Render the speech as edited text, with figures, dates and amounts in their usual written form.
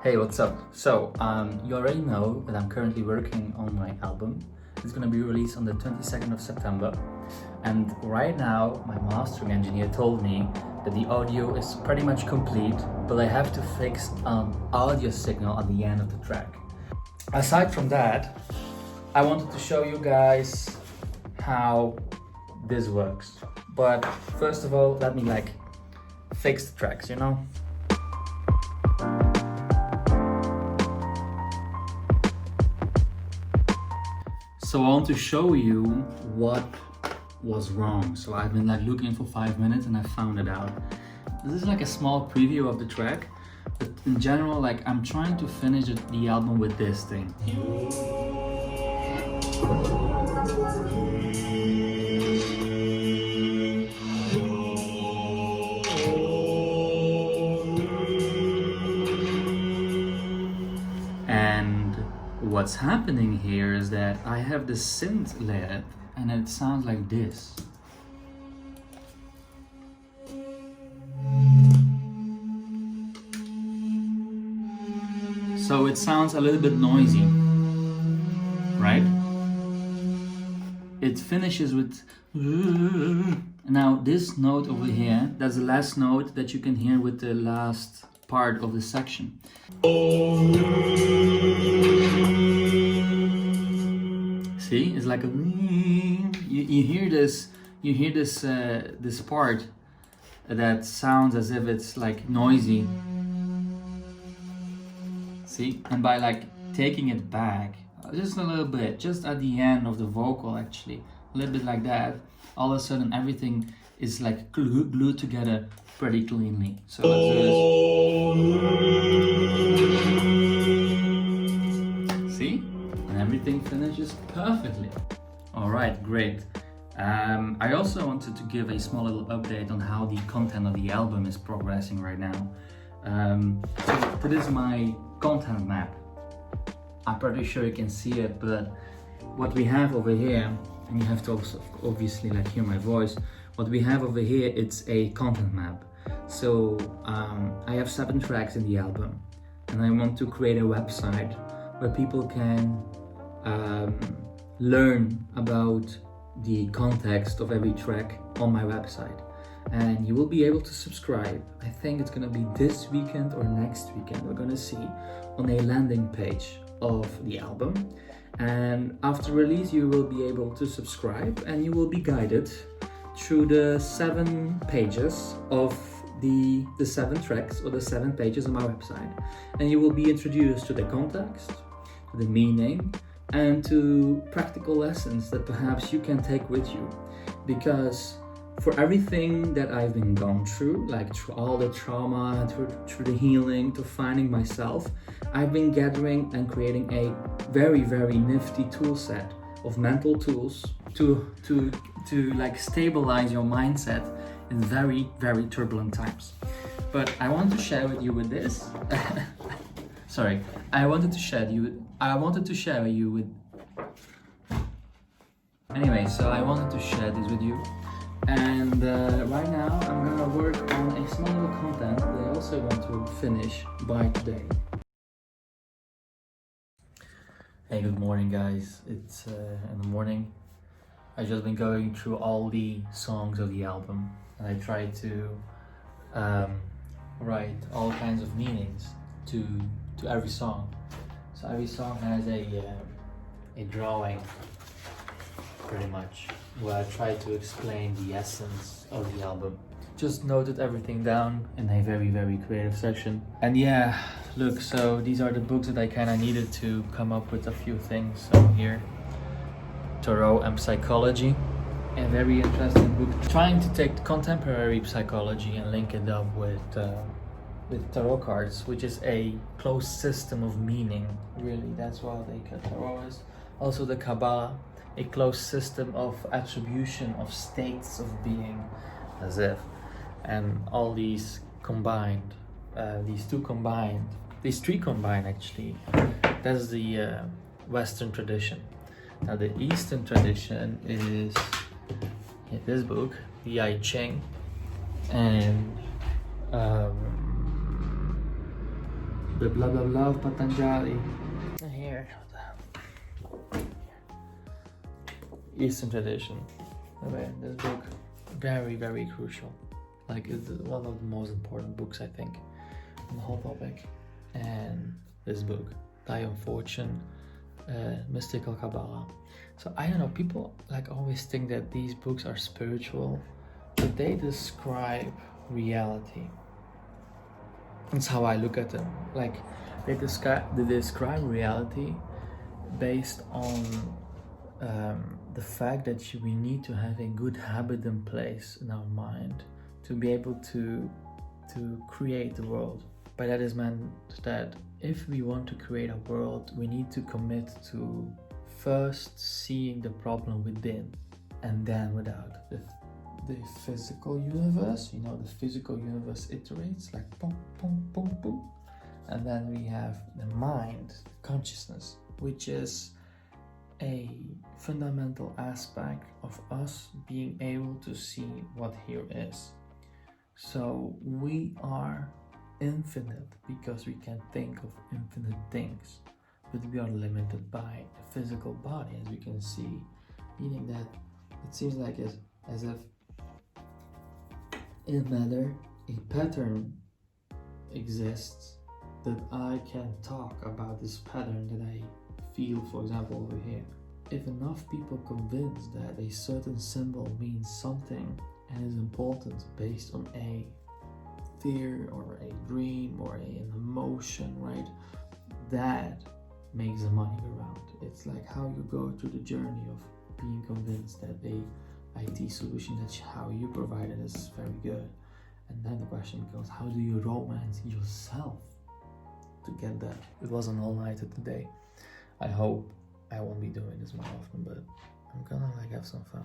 Hey, what's up? You already know that I'm currently working on my album. It's gonna be released on the 22nd of September. And right now, my mastering engineer told me that the audio is pretty much complete, but I have to fix an audio signal at the end of the track. Aside from that, I wanted to show you guys how this works. But first of all, let me fix the tracks, you know? So I want to show you what was wrong. So I've been looking for 5 minutes and I found it out. This is a small preview of the track, but in general, I'm trying to finish the album with this thing. And what's happening here is that I have the synth layered and it sounds like this. So it sounds a little bit noisy, right? It finishes with... Now this note over here, that's the last note that you can hear with the last part of the section. See, it's like a... You hear this, this part that sounds as if it's noisy. See, and by taking it back just a little bit, just at the end of the vocal actually, a little bit like that, all of a sudden everything is glued together pretty cleanly. So let's do this. See? And everything finishes perfectly. Alright, great. I also wanted to give a small little update on how the content of the album is progressing right now. So this is my content map. I'm pretty sure you can see it, but what we have over here, and you have to also obviously hear my voice, what we have over here, it's a content map. So I have 7 tracks in the album, and I want to create a website where people can learn about the context of every track on my website. And you will be able to subscribe. I think it's gonna be this weekend or next weekend. We're gonna see on a landing page of the album. And after release, you will be able to subscribe and you will be guided through the 7 pages of the 7 tracks or the 7 pages on my website. And you will be introduced to the context, to the meaning, and to practical lessons that perhaps you can take with you. Because for everything that I've been gone through, through all the trauma, through the healing, to finding myself, I've been gathering and creating a very, very nifty tool set of mental tools to stabilize your mindset in very, very turbulent times. But I want to share with you with this. Sorry, I wanted to share you with. Anyway, so I wanted to share this with you. And right now I'm gonna work on a small little content that I also want to finish by today. Hey, good morning guys. It's in the morning. I've just been going through all the songs of the album and I tried to write all kinds of meanings to every song. So every song has a drawing, pretty much, where I try to explain the essence of the album. Just noted everything down in a very, very creative session. And yeah, look, so these are the books that I kind of needed to come up with a few things. So here, Tarot and Psychology, a very interesting book. Trying to take contemporary psychology and link it up with tarot cards, which is a closed system of meaning. Really, that's what tarot is. Also the Kabbalah, a closed system of attribution of states of being, as if, and all these combined, these three combined actually. That's the Western tradition. Now the Eastern tradition is this book, the I Ching, and The blah blah blah of Patanjali. Here. Eastern tradition. Anyway, this book, very, very crucial. Like, it's one of the most important books, I think, on the whole topic. And this book, Die of Fortune, Mystical Kabbalah. So I don't know, people like always think that these books are spiritual, but they describe reality. That's how I look at them. Like, they describe reality based on the fact that we need to have a good habit in place in our mind to be able to create the world. By that is meant that if we want to create a world, we need to commit to first seeing the problem within and then without. The physical universe, the physical universe iterates like boom, boom, boom, boom. And then we have the mind, consciousness, which is a fundamental aspect of us being able to see what here is. So we are infinite because we can think of infinite things, but we are limited by a physical body, as we can see, meaning that it seems like as if in matter a pattern exists that I can talk about this pattern that I feel, for example, over here. If enough people convinced that a certain symbol means something and is important based on a fear or a dream or an emotion, right? That makes the money go round. It's like how you go through the journey of being convinced that a IT solution that's how you provide it is very good. And then the question becomes, how do you romance yourself to get that? It was an all-nighter today. I hope I won't be doing this more often, but I'm gonna have some fun.